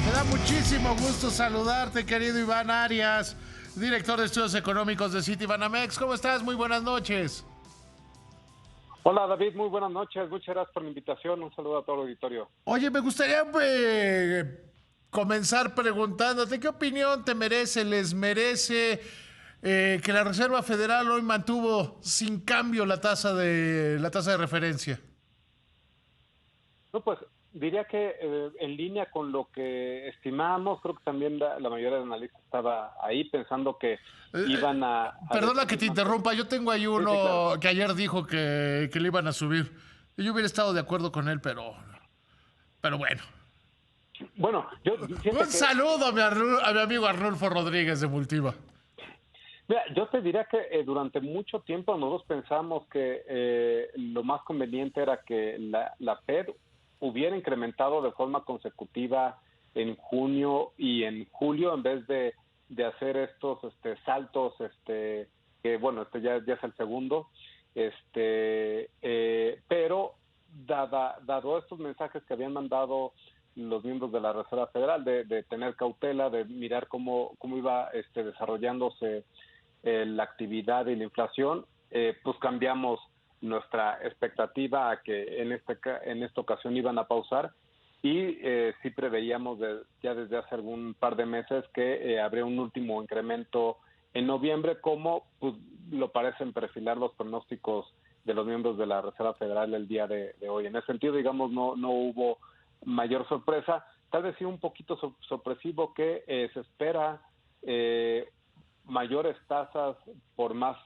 Me da muchísimo gusto saludarte, querido Iván Arias, director de estudios económicos de Citibanamex. ¿Cómo estás? Muy buenas noches. Hola David, muy buenas noches, muchas gracias por la invitación, un saludo a todo el auditorio. Oye, me gustaría comenzar preguntándote, ¿qué opinión te merece, les merece que la Reserva Federal hoy mantuvo sin cambio la tasa de referencia? No, pues diría que en línea con lo que estimamos, creo que también la mayoría de analistas estaba ahí pensando que iban a Perdona que decidir te mantener. interrumpa, yo tengo ahí Sí, sí, claro. uno que ayer dijo que le iban a subir. Y yo hubiera estado de acuerdo con él, pero bueno. Bueno, yo Un fíjate que, saludo a mi amigo Arnulfo Rodríguez de Multiva. mira, yo te diría que durante mucho tiempo nosotros pensamos que lo más conveniente era que la Fed hubiera incrementado de forma consecutiva en junio y en julio en vez de hacer estos saltos, que bueno, ya es el segundo, pero dado estos mensajes que habían mandado los miembros de la Reserva Federal de tener cautela, de mirar cómo iba desarrollándose la actividad y la inflación, pues cambiamos nuestra expectativa a que en esta ocasión iban a pausar y sí preveíamos ya desde hace algún par de meses que habría un último incremento en noviembre, como pues, lo parecen perfilar los pronósticos de los miembros de la Reserva Federal el día de hoy. En ese sentido, digamos, no hubo mayor sorpresa, tal vez sí un poquito sorpresivo que se espera mayores tasas por más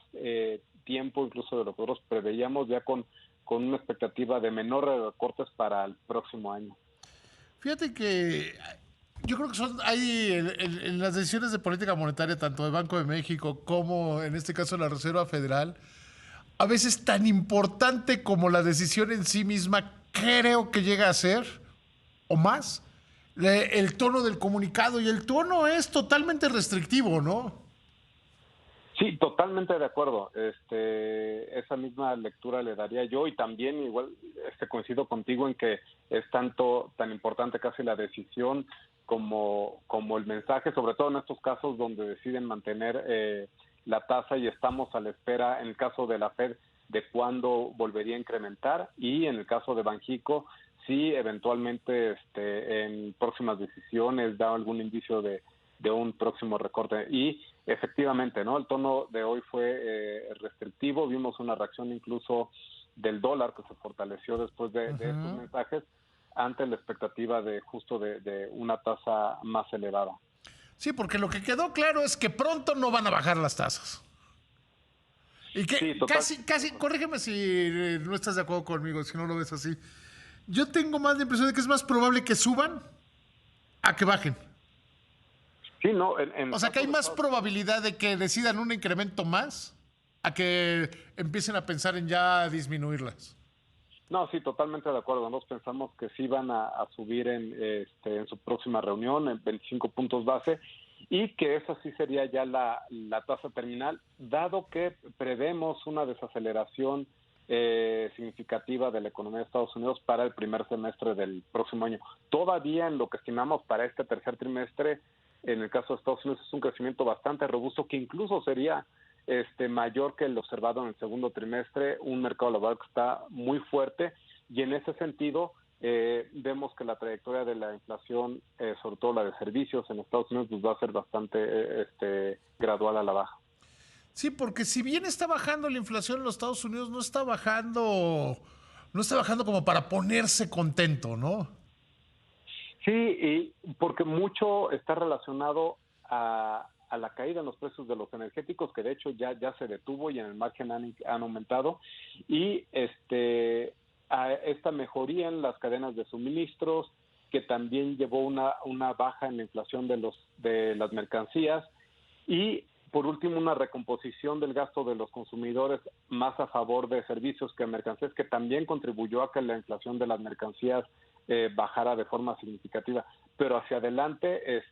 tiempo, incluso de lo que nosotros preveíamos, ya con una expectativa de menores recortes para el próximo año. Fíjate que yo creo que hay en las decisiones de política monetaria, tanto del Banco de México como en este caso la Reserva Federal, a veces tan importante como la decisión en sí misma, creo que llega a ser, o más, el tono del comunicado. Y el tono es totalmente restrictivo, ¿no? Sí, totalmente de acuerdo. Esa misma lectura le daría yo y también igual coincido contigo en que es tan importante casi la decisión como el mensaje, sobre todo en estos casos donde deciden mantener la tasa y estamos a la espera, en el caso de la Fed, de cuándo volvería a incrementar y en el caso de Banxico, si eventualmente en próximas decisiones da algún indicio de un próximo recorte. Y efectivamente, ¿no? El tono de hoy fue restrictivo. Vimos una reacción incluso del dólar que se fortaleció después de estos mensajes ante la expectativa de una tasa más elevada. Sí, porque lo que quedó claro es que pronto no van a bajar las tasas. Y Sí, que total. casi, corrígeme si no estás de acuerdo conmigo, si no lo ves así. Yo tengo más la impresión de que es más probable que suban a que bajen. Sí, no, en O el sea, que caso hay de más Estados probabilidad de que decidan un incremento más a que empiecen a pensar en ya disminuirlas. No, sí, totalmente de acuerdo. Nosotros pensamos que sí van a subir en su próxima reunión en 25 puntos base y que esa sí sería ya la tasa terminal, dado que prevemos una desaceleración significativa de la economía de Estados Unidos para el primer semestre del próximo año. Todavía en lo que estimamos para este tercer trimestre, en el caso de Estados Unidos, es un crecimiento bastante robusto que incluso sería mayor que el observado en el segundo trimestre, un mercado laboral que está muy fuerte y en ese sentido vemos que la trayectoria de la inflación, sobre todo la de servicios en Estados Unidos, pues va a ser bastante gradual a la baja. Sí, porque si bien está bajando la inflación en los Estados Unidos, no está bajando como para ponerse contento, ¿no? Sí, y porque mucho está relacionado a la caída en los precios de los energéticos, que de hecho ya se detuvo y en el margen han aumentado, y a esta mejoría en las cadenas de suministros, que también llevó una baja en la inflación de las mercancías, y por último una recomposición del gasto de los consumidores más a favor de servicios que mercancías, que también contribuyó a que la inflación de las mercancías bajara de forma significativa. Pero hacia adelante,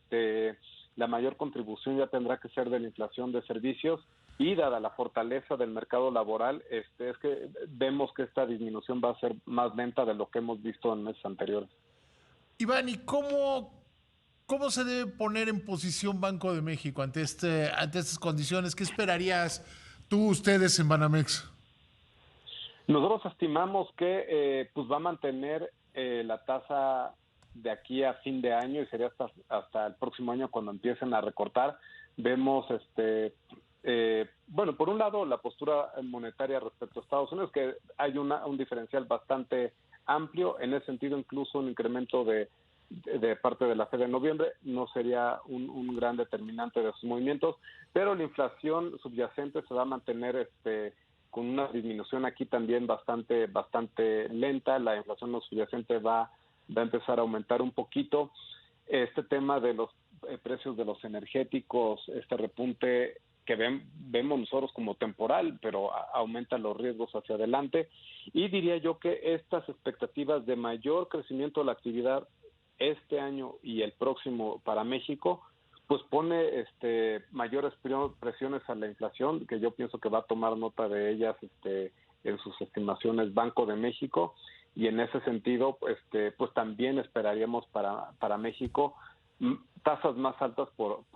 la mayor contribución ya tendrá que ser de la inflación de servicios y dada la fortaleza del mercado laboral, es que vemos que esta disminución va a ser más lenta de lo que hemos visto en meses anteriores. Iván, ¿y cómo ¿Cómo se debe poner en posición Banco de México ante estas condiciones? ¿Qué esperarías ustedes en Banamex? Nosotros estimamos que pues va a mantener la tasa de aquí a fin de año y sería hasta el próximo año cuando empiecen a recortar. Vemos, bueno, por un lado la postura monetaria respecto a Estados Unidos, que hay un diferencial bastante amplio. En ese sentido, incluso un incremento de parte de la Fed en noviembre no sería un gran determinante de sus movimientos, pero la inflación subyacente se va a mantener con una disminución aquí también bastante lenta. La inflación no subyacente va a empezar a aumentar un poquito. Este tema de los precios de los energéticos, este repunte que vemos nosotros como temporal, pero aumenta los riesgos hacia adelante. Y diría yo que estas expectativas de mayor crecimiento de la actividad este año y el próximo para México, pues pone mayores presiones a la inflación, que yo pienso que va a tomar nota de ellas en sus estimaciones Banco de México, y en ese sentido pues también esperaríamos para México tasas más altas por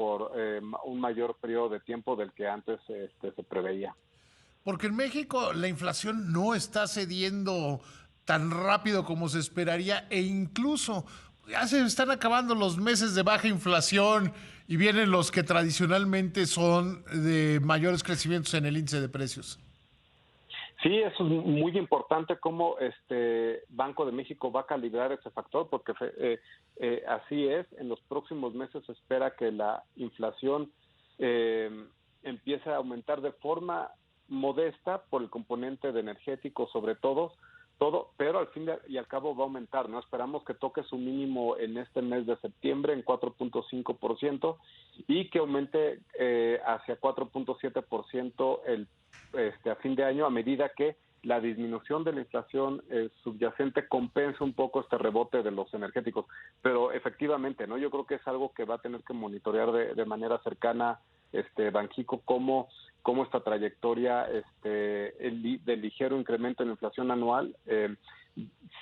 un mayor periodo de tiempo del que antes se preveía. Porque en México la inflación no está cediendo tan rápido como se esperaría e incluso ya se están acabando los meses de baja inflación y vienen los que tradicionalmente son de mayores crecimientos en el índice de precios. Sí, eso es muy importante cómo Banco de México va a calibrar ese factor, porque así es, en los próximos meses se espera que la inflación empiece a aumentar de forma modesta por el componente de energético sobre todo, pero al fin y al cabo va a aumentar, ¿no? Esperamos que toque su mínimo en este mes de septiembre en 4.5% y que aumente hacia 4.7% a fin de año, a medida que la disminución de la inflación subyacente compensa un poco este rebote de los energéticos. Pero efectivamente, ¿no? Yo creo que es algo que va a tener que monitorear de manera cercana Banxico, cómo esta trayectoria de ligero incremento en la inflación anual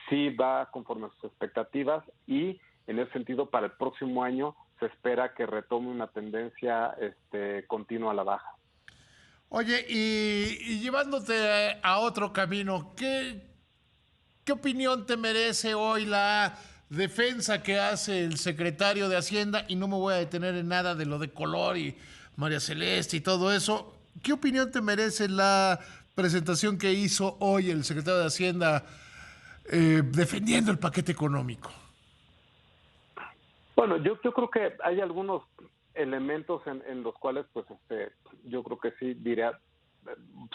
sí va conforme a sus expectativas, y en ese sentido para el próximo año se espera que retome una tendencia continua a la baja. Oye, y llevándote a otro camino, ¿qué opinión te merece hoy la defensa que hace el secretario de Hacienda? Y no me voy a detener en nada de lo de Color y María Celeste y todo eso. ¿Qué opinión te merece la presentación que hizo hoy el secretario de Hacienda defendiendo el paquete económico? Bueno, yo creo que hay algunos elementos en los cuales pues yo creo que sí diría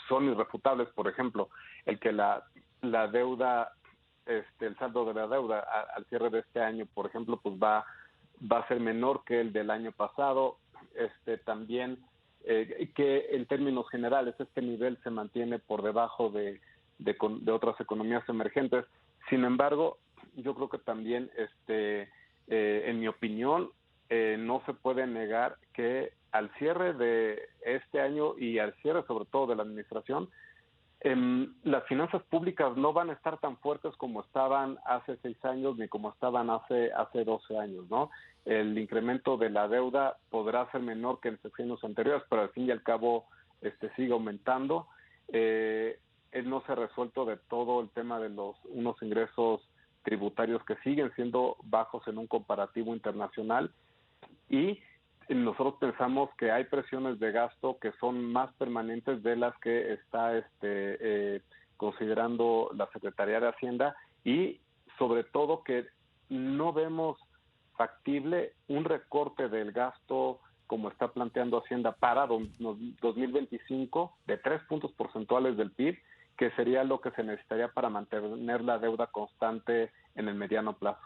son irrefutables. Por ejemplo, el que la deuda, el saldo de la deuda al cierre de este año, por ejemplo, pues va a ser menor que el del año pasado. También que en términos generales este nivel se mantiene por debajo de otras economías emergentes. Sin embargo, yo creo que también en mi opinión no se puede negar que al cierre de este año y al cierre sobre todo de la administración, las finanzas públicas no van a estar tan fuertes como estaban hace 6 años ni como estaban hace 12 años, ¿no? El incremento de la deuda podrá ser menor que en sexenios anteriores, pero al fin y al cabo sigue aumentando. No se ha resuelto de todo el tema de unos ingresos tributarios que siguen siendo bajos en un comparativo internacional, y nosotros pensamos que hay presiones de gasto que son más permanentes de las que está considerando la Secretaría de Hacienda, y sobre todo que no vemos factible un recorte del gasto como está planteando Hacienda para 2025 de 3 puntos porcentuales del PIB, que sería lo que se necesitaría para mantener la deuda constante en el mediano plazo.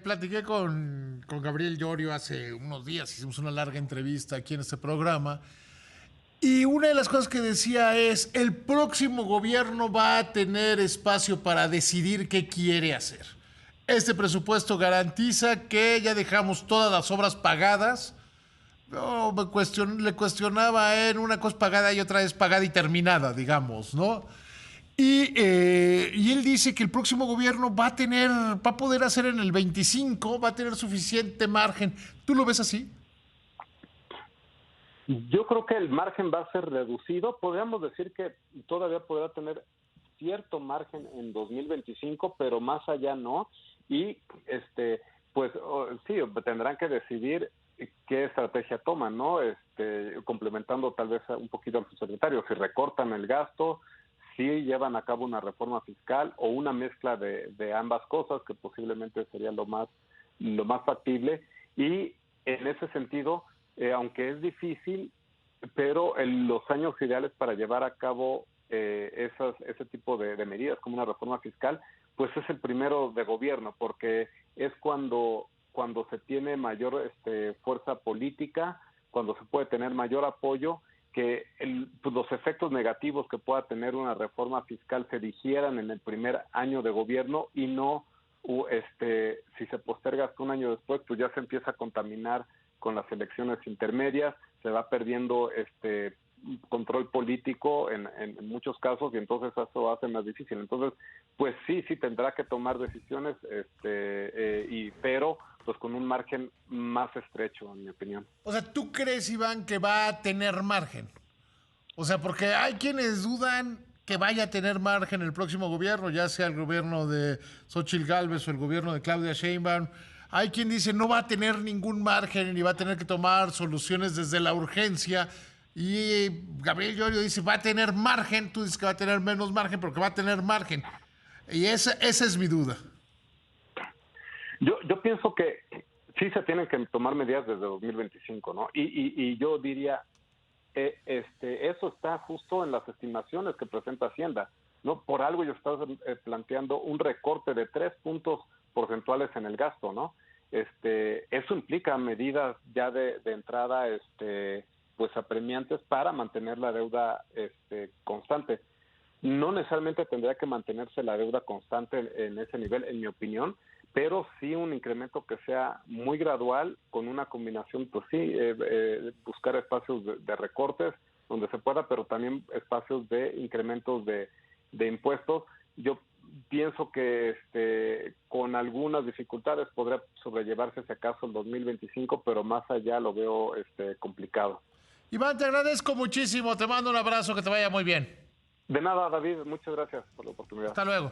Platiqué con Gabriel Llorio hace unos días, hicimos una larga entrevista aquí en este programa, y una de las cosas que decía es, el próximo gobierno va a tener espacio para decidir qué quiere hacer. Este presupuesto garantiza que ya dejamos todas las obras pagadas. No, le cuestionaba en una cosa pagada y otra es pagada y terminada, digamos, ¿no? Y él dice que el próximo gobierno va a poder hacer en el 25, va a tener suficiente margen. ¿Tú lo ves así? Yo creo que el margen va a ser reducido. Podríamos decir que todavía podrá tener cierto margen en 2025, pero más allá no. Y pues sí, tendrán que decidir qué estrategia toman, ¿no? Complementando tal vez un poquito al subsecretario, si recortan el gasto, si llevan a cabo una reforma fiscal o una mezcla de ambas cosas, que posiblemente sería lo más factible. Y en ese sentido, aunque es difícil, pero en los años ideales para llevar a cabo ese tipo de medidas, como una reforma fiscal, pues es el primero de gobierno, porque es cuando se tiene mayor fuerza política, cuando se puede tener mayor apoyo, que pues los efectos negativos que pueda tener una reforma fiscal se digieran en el primer año de gobierno y no si se posterga hasta un año después, pues ya se empieza a contaminar con las elecciones intermedias, se va perdiendo control político en muchos casos y entonces eso hace más difícil. Entonces, pues sí tendrá que tomar decisiones, pero pues con un margen más estrecho, en mi opinión. O sea, ¿tú crees, Iván, que va a tener margen? O sea, porque hay quienes dudan que vaya a tener margen el próximo gobierno, ya sea el gobierno de Xóchitl Gálvez o el gobierno de Claudia Sheinbaum. Hay quien dice no va a tener ningún margen y va a tener que tomar soluciones desde la urgencia. Y Gabriel Llorio dice va a tener margen, tú dices que va a tener menos margen, pero que va a tener margen. Y esa es mi duda. Yo pienso que sí se tienen que tomar medidas desde 2025, ¿no? Y yo diría, eso está justo en las estimaciones que presenta Hacienda, ¿no? Por algo ellos están planteando un recorte de 3 puntos porcentuales en el gasto, ¿no? Eso implica medidas ya de entrada, pues apremiantes para mantener la deuda constante. No necesariamente tendría que mantenerse la deuda constante en ese nivel, en mi opinión, pero sí un incremento que sea muy gradual, con una combinación, pues sí, buscar espacios de recortes donde se pueda, pero también espacios de incrementos de impuestos. Yo pienso que con algunas dificultades podría sobrellevarse si acaso el 2025, pero más allá lo veo complicado. Iván, te agradezco muchísimo, te mando un abrazo, que te vaya muy bien. De nada, David, muchas gracias por la oportunidad. Hasta luego.